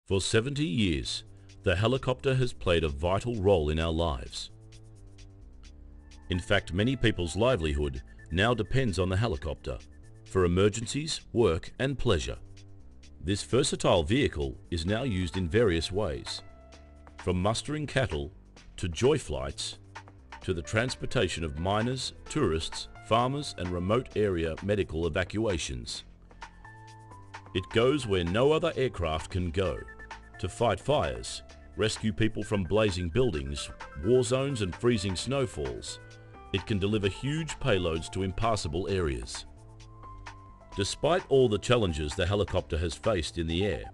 For 70 years, the helicopter has played a vital role in our lives. In fact, many people's livelihood now depends on the helicopter for emergencies, work and pleasure. This versatile vehicle is now used in various ways, from mustering cattle to joy flights to the transportation of miners, tourists, farmers and remote area medical evacuations. It goes where no other aircraft can go, to fight fires, rescue people from blazing buildings, war zones and freezing snowfalls. It can deliver huge payloads to impassable areas. Despite all the challenges the helicopter has faced in the air,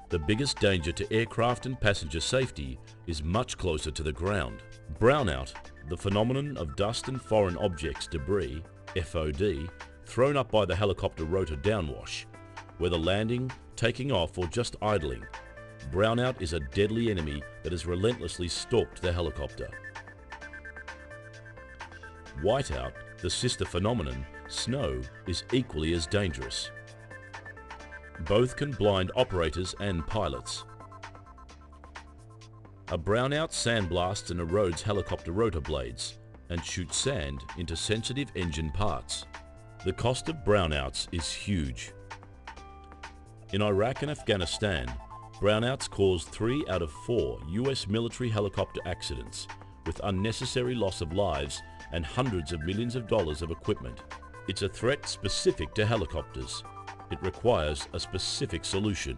the biggest danger to aircraft and passenger safety is much closer to the ground. Brownout, the phenomenon of dust and foreign objects debris, FOD, thrown up by the helicopter rotor downwash, whether landing, taking off or just idling. Brownout is a deadly enemy that has relentlessly stalked the helicopter. Whiteout, the sister phenomenon, snow, is equally as dangerous. Both can blind operators and pilots. A brownout sandblasts and erodes helicopter rotor blades and shoots sand into sensitive engine parts. The cost of brownouts is huge. In Iraq and Afghanistan, brownouts caused 3 out of 4 US military helicopter accidents, with unnecessary loss of lives and hundreds of millions of dollars of equipment. It's a threat specific to helicopters. It requires a specific solution.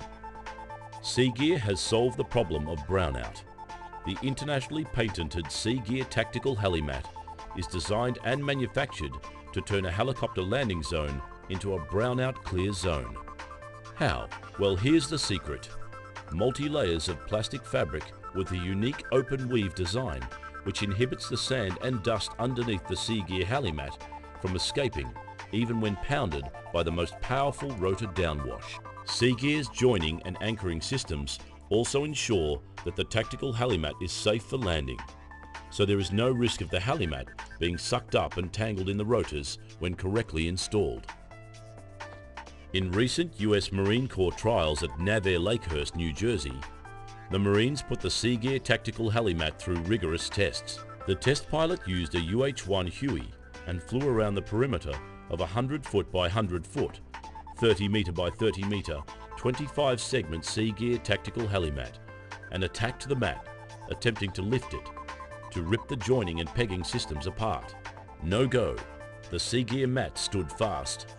CGear has solved the problem of brownout. The internationally patented CGear Tactical Helimat is designed and manufactured to turn a helicopter landing zone into a brownout clear zone. How? Well, here's the secret. Multi-layers of plastic fabric with a unique open weave design which inhibits the sand and dust underneath the CGear Helimat from escaping even when pounded by the most powerful rotor downwash. CGear's joining and anchoring systems also ensure that the tactical Helimat is safe for landing, so there is no risk of the Helimat being sucked up and tangled in the rotors when correctly installed. In recent US Marine Corps trials at Navarre Lakehurst, New Jersey, the Marines put the CGear Tactical Helimat through rigorous tests. The test pilot used a UH-1 Huey and flew around the perimeter of 100 foot by 100 foot, 30 meter by 30 meter, 25 segment CGear Tactical Helimat and attacked the mat, attempting to lift it, to rip the joining and pegging systems apart. No go. The CGear mat stood fast.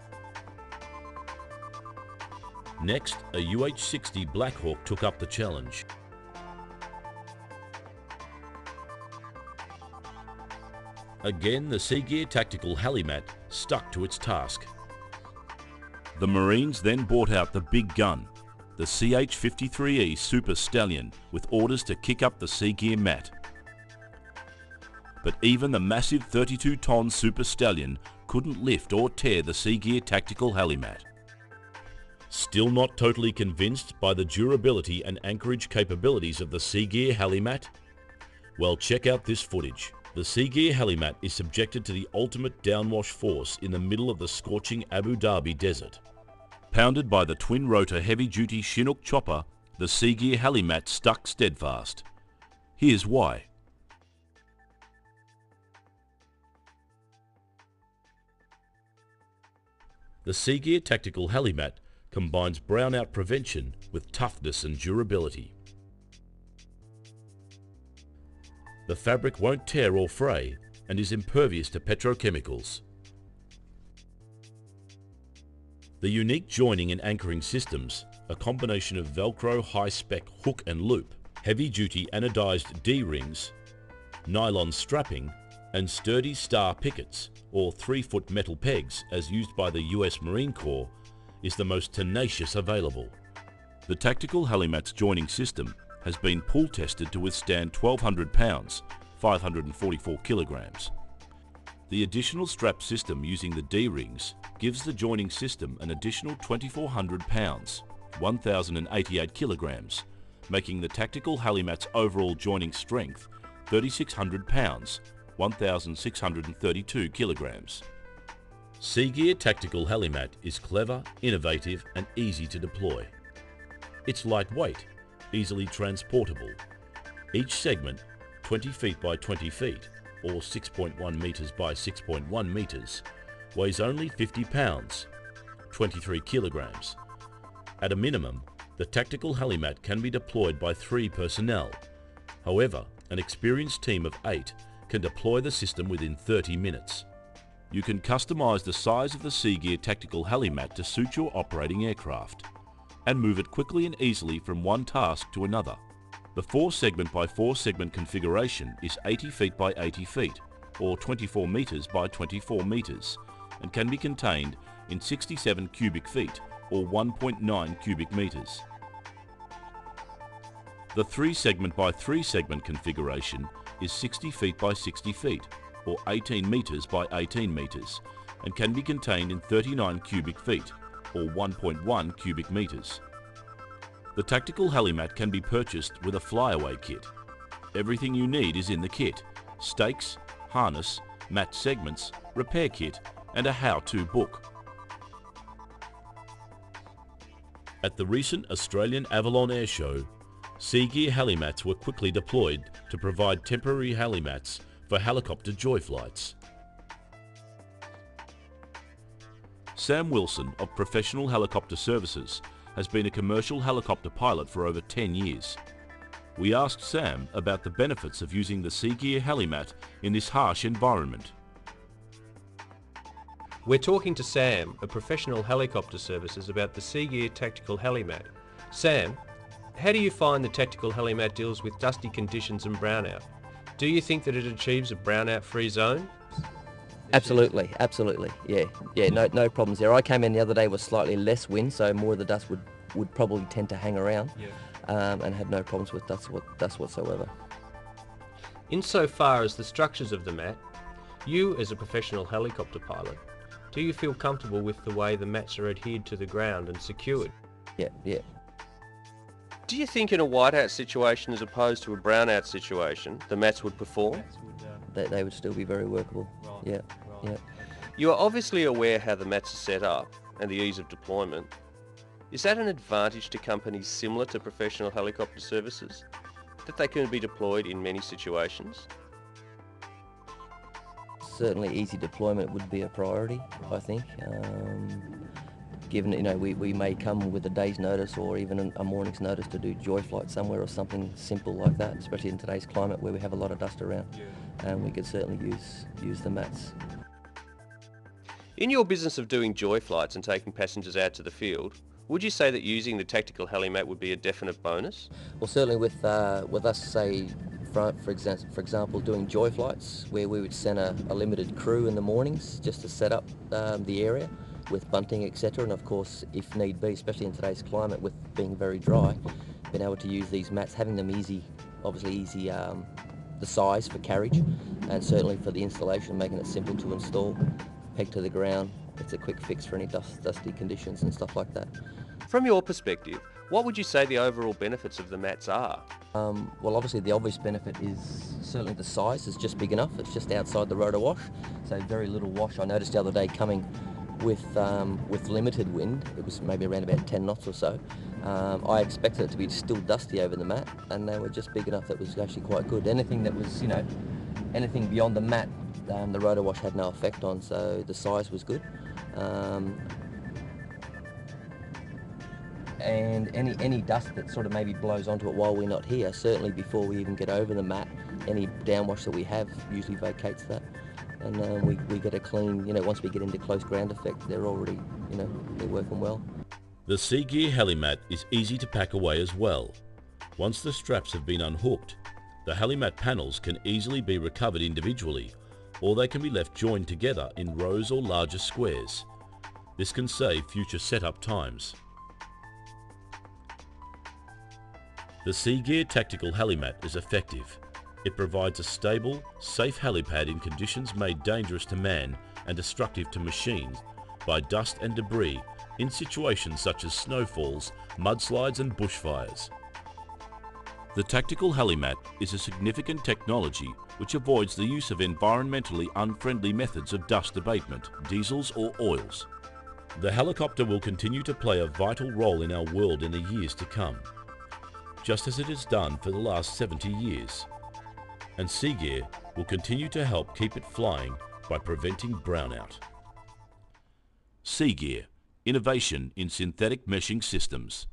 Next, a UH-60 Black Hawk took up the challenge. Again, the CGear Tactical Helimat stuck to its task. The Marines then brought out the big gun, the CH-53E Super Stallion, with orders to kick up the CGear mat. But even the massive 32-ton Super Stallion couldn't lift or tear the CGear Tactical Helimat. Still not totally convinced by the durability and anchorage capabilities of the CGear Helimat? Well, check out this footage. The CGear Helimat is subjected to the ultimate downwash force in the middle of the scorching Abu Dhabi desert. Pounded by the twin-rotor heavy-duty Chinook chopper, the CGear Helimat stuck steadfast. Here's why. The CGear Tactical Helimat combines brownout prevention with toughness and durability. The fabric won't tear or fray and is impervious to petrochemicals. The unique joining and anchoring systems, a combination of Velcro high-spec hook and loop, heavy-duty anodized D-rings, nylon strapping, and sturdy star pickets, or 3-foot metal pegs as used by the US Marine Corps, is the most tenacious available. The Tactical Helimat's joining system has been pull tested to withstand 1,200 pounds, 544 kilograms. The additional strap system using the D-rings gives the joining system an additional 2,400 pounds, 1,088 kilograms, making the Tactical Helimat's overall joining strength 3,600 pounds, 1,632 kilograms. CGear Tactical Helimat is clever, innovative and easy to deploy. It's lightweight, easily transportable. Each segment, 20 feet by 20 feet, or 6.1 metres by 6.1 metres, weighs only 50 pounds, 23 kilograms. At a minimum, the tactical helimat can be deployed by 3 personnel. However, an experienced team of 8 can deploy the system within 30 minutes. You can customise the size of the CGear Tactical Helimat to suit your operating aircraft and move it quickly and easily from one task to another. The 4 segment by 4 segment configuration is 80 feet by 80 feet, or 24 metres by 24 metres, and can be contained in 67 cubic feet, or 1.9 cubic metres. The 3 segment by 3 segment configuration is 60 feet by 60 feet, or 18 metres by 18 metres, and can be contained in 39 cubic feet, or 1.1 cubic metres. The tactical helimat can be purchased with a flyaway kit. Everything you need is in the kit: stakes, harness, mat segments, repair kit, and a how-to book. At the recent Australian Avalon Air Show, CGear helimats were quickly deployed to provide temporary helimats for helicopter joy flights. Sam Wilson of Professional Helicopter Services has been a commercial helicopter pilot for over 10 years. We asked Sam about the benefits of using the CGear helimat in this harsh environment. We're talking to Sam of Professional Helicopter Services about the CGear Tactical Helimat. Sam, how do you find the Tactical Helimat deals with dusty conditions and brownout? Do you think that it achieves a brownout-free zone? Absolutely, absolutely. Yeah, no problems there. I came in the other day with slightly less wind, so more of the dust would probably tend to hang around, and had no problems with dust whatsoever. Insofar as the structures of the mat, you as a professional helicopter pilot, do you feel comfortable with the way the mats are adhered to the ground and secured? Yeah. Do you think in a whiteout situation as opposed to a brownout situation, the mats would perform? They would still be very workable. Yeah. You are obviously aware how the mats are set up and the ease of deployment. Is that an advantage to companies similar to Professional Helicopter Services, that they can be deployed in many situations? Certainly easy deployment would be a priority, I think. Given we may come with a day's notice or even a morning's notice to do joy flight somewhere or something simple like that, especially in today's climate where we have a lot of dust around, and we could certainly use the mats. In your business of doing joy flights and taking passengers out to the field, would you say that using the tactical helimat would be a definite bonus? Well, certainly with us, say, for example, doing joy flights where we would send a limited crew in the mornings just to set up the area with bunting, etc., and of course, if need be, especially in today's climate with being very dry, being able to use these mats, having them easy, the size for carriage, and certainly for the installation, making it simple to install, peg to the ground. It's a quick fix for any dusty conditions and stuff like that. From your perspective, what would you say the overall benefits of the mats are? Well, obviously the obvious benefit is certainly the size. It's just big enough. It's just outside the rotor wash, so very little wash. I noticed the other day coming with limited wind, it was maybe around about 10 knots or so. I expected it to be still dusty over the mat, and they were just big enough that it was actually quite good. Anything that was, anything beyond the mat, the rotor wash had no effect on, so the size was good. And any dust that sort of maybe blows onto it while we're not here, certainly before we even get over the mat, any downwash that we have usually vacates that. And we get a clean, once we get into close ground effect, they're already, they're working well. The CGear helimat is easy to pack away as well. Once the straps have been unhooked, the helimat panels can easily be recovered individually, or they can be left joined together in rows or larger squares. This can save future setup times. The CGear Tactical Helimat is effective. It provides a stable, safe helipad in conditions made dangerous to man and destructive to machines by dust and debris in situations such as snowfalls, mudslides and bushfires. The Tactical Helimat is a significant technology which avoids the use of environmentally unfriendly methods of dust abatement, diesels or oils. The helicopter will continue to play a vital role in our world in the years to come. just as it has done for the last 70 years. And CGear will continue to help keep it flying by preventing brownout. CGear, innovation in synthetic meshing systems.